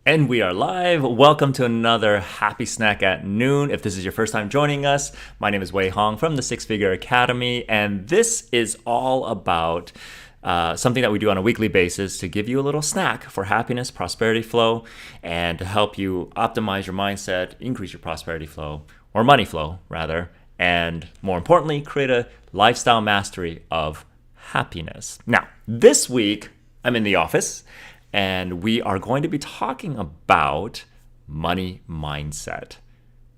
And we are live. Welcome to another Happy Snack at Noon. If this is your first time joining us, my name is Wei Hong from the Six Figure Academy, and this is all about something that we do on a weekly basis to give you a little snack for happiness, prosperity flow, and to help you optimize your mindset, increase your prosperity flow, or money flow, rather, and more importantly, create a lifestyle mastery of happiness. Now, this week, I'm in the office and we are going to be talking about money mindset.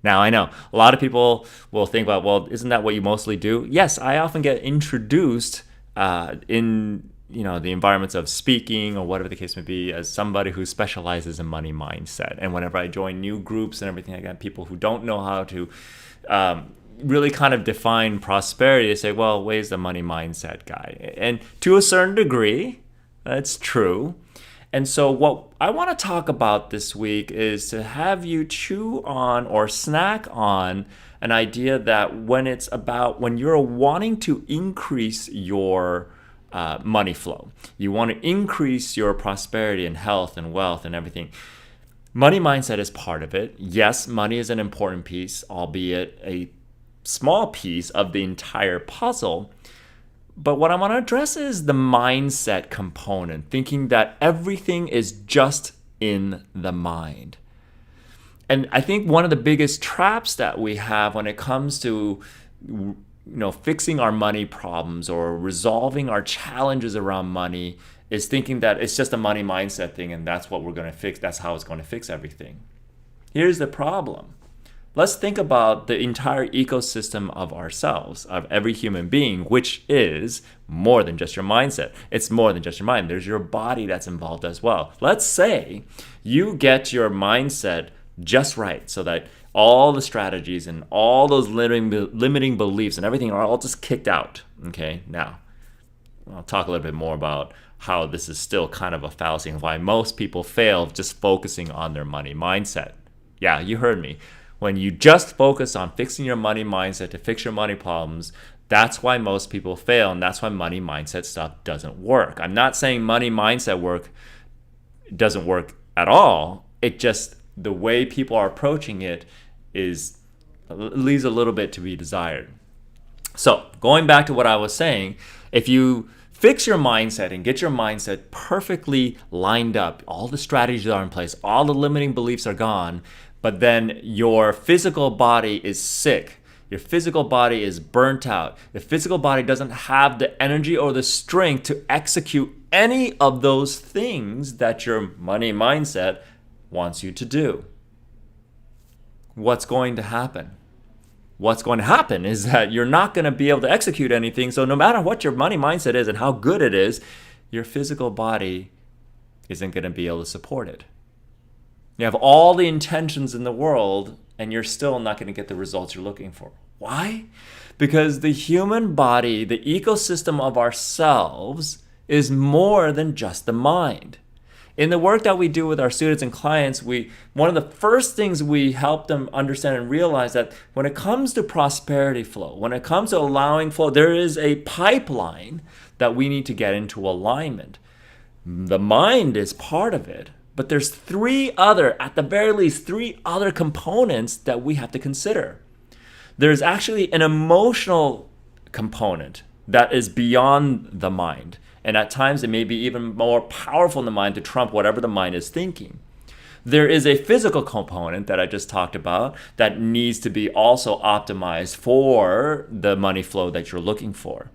Now, I know a lot of people will think about, well, isn't that what you mostly do? Yes, I often get introduced in the environments of speaking or whatever the case may be as somebody who specializes in money mindset. And whenever I join new groups and everything like that, people who don't know how to really kind of define prosperity, they say, well, Wei's the money mindset guy. And to a certain degree, that's true. And so what I want to talk about this week is to have you chew on or snack on an idea that when you're wanting to increase your money flow, you want to increase your prosperity and health and wealth and everything. Money mindset is part of it. Yes, money is an important piece, albeit a small piece of the entire puzzle. But what I want to address is the mindset component, thinking that everything is just in the mind. And I think one of the biggest traps that we have when it comes to fixing our money problems or resolving our challenges around money is thinking that it's just a money mindset thing and that's what we're going to fix. That's how it's going to fix everything. Here's the problem. Let's think about the entire ecosystem of ourselves, of every human being, which is more than just your mindset. It's more than just your mind. There's your body that's involved as well. Let's say you get your mindset just right so that all the strategies and all those limiting beliefs and everything are all just kicked out. Okay, now I'll talk a little bit more about how this is still kind of a fallacy and why most people fail just focusing on their money mindset. Yeah, you heard me. When you just focus on fixing your money mindset to fix your money problems, that's why most people fail, and that's why money mindset stuff doesn't work. I'm not saying money mindset work doesn't work at all. It just, the way people are approaching it leaves a little bit to be desired. So going back to what I was saying, if you fix your mindset and get your mindset perfectly lined up, all the strategies are in place, all the limiting beliefs are gone, but then your physical body is sick. Your physical body is burnt out. The physical body doesn't have the energy or the strength to execute any of those things that your money mindset wants you to do. What's going to happen? What's going to happen is that you're not going to be able to execute anything. So no matter what your money mindset is and how good it is, your physical body isn't going to be able to support it. You have all the intentions in the world, and you're still not going to get the results you're looking for. Why? Because the human body, the ecosystem of ourselves, is more than just the mind. In the work that we do with our students and clients, one of the first things we help them understand and realize that when it comes to prosperity flow, when it comes to allowing flow, there is a pipeline that we need to get into alignment. The mind is part of it. But there's at the very least, three other components that we have to consider. There's actually an emotional component that is beyond the mind. And at times it may be even more powerful in the mind to trump whatever the mind is thinking. There is a physical component that I just talked about that needs to be also optimized for the money flow that you're looking for.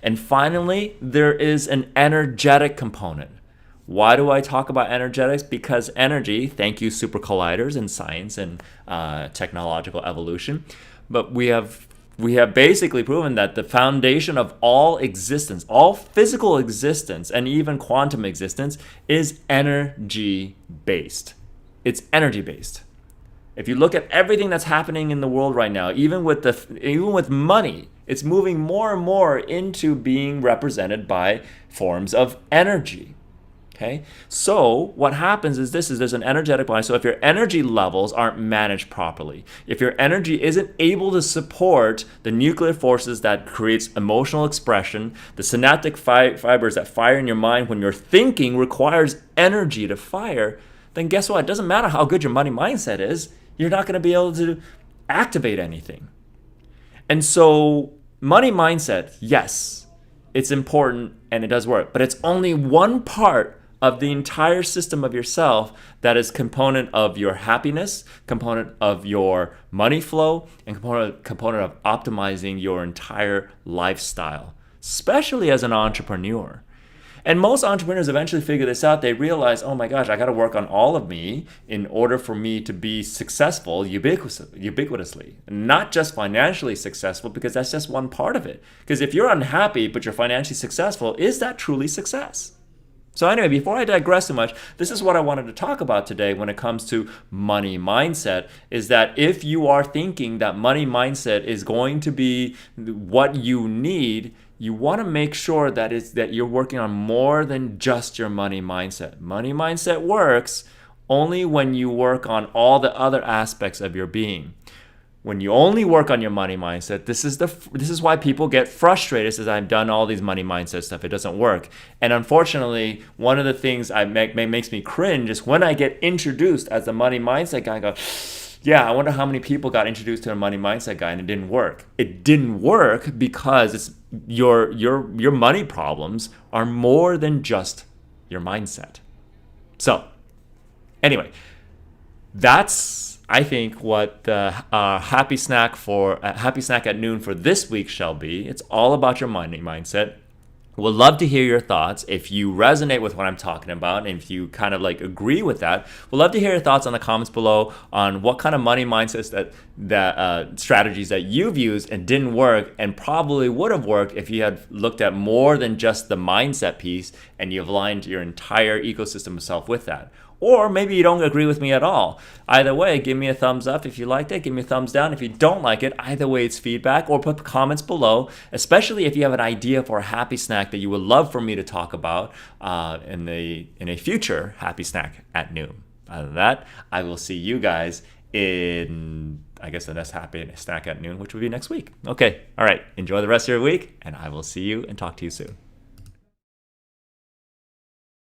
And finally, there is an energetic component. Why do I talk about energetics? Because energy, thank you super colliders in science and technological evolution, but we have basically proven that the foundation of all existence, all physical existence, and even quantum existence is energy-based. It's energy-based. If you look at everything that's happening in the world right now, even with money, it's moving more and more into being represented by forms of energy. Okay, so what happens is there's an energetic balance. So if your energy levels aren't managed properly, if your energy isn't able to support the nuclear forces that creates emotional expression, the synaptic fibers that fire in your mind when you're thinking requires energy to fire, then guess what? It doesn't matter how good your money mindset is, you're not going to be able to activate anything. And so, money mindset, yes, it's important and it does work, but it's only one part of the entire system of yourself that is component of your happiness, component of your money flow, and component of optimizing your entire lifestyle, especially as an entrepreneur. And most entrepreneurs eventually figure this out. They realize, oh my gosh, I got to work on all of me in order for me to be successful ubiquitously, not just financially successful, because that's just one part of it. Because if you're unhappy but you're financially successful, is that truly success? So anyway, before I digress too much, this is what I wanted to talk about today when it comes to money mindset, is that if you are thinking that money mindset is going to be what you need, you want to make sure that you're working on more than just your money mindset. Money mindset works only when you work on all the other aspects of your being. When you only work on your money mindset, this is why people get frustrated. Says, I've done all these money mindset stuff, it doesn't work. And unfortunately, one of the things makes me cringe is when I get introduced as a money mindset guy. I go, yeah, I wonder how many people got introduced to a money mindset guy and it didn't work. It didn't work because it's your money problems are more than just your mindset. So, anyway, that's I think what the happy snack at noon for this week shall be. It's all about your money mindset. Would love to hear your thoughts. If you resonate with what I'm talking about, and if you kind of like agree with that, we'd love to hear your thoughts on the comments below on what kind of money mindsets that strategies that you've used and didn't work, and probably would have worked if you had looked at more than just the mindset piece and you've aligned your entire ecosystem of self with that. Or maybe you don't agree with me at all. Either way, give me a thumbs up if you liked it. Give me a thumbs down if you don't like it. Either way, it's feedback. Or put comments below, especially if you have an idea for a happy snack that you would love for me to talk about in a future happy snack at noon. Other than that, I will see you guys in, I guess, the next happy snack at noon, which will be next week. Okay, all right. Enjoy the rest of your week, and I will see you and talk to you soon.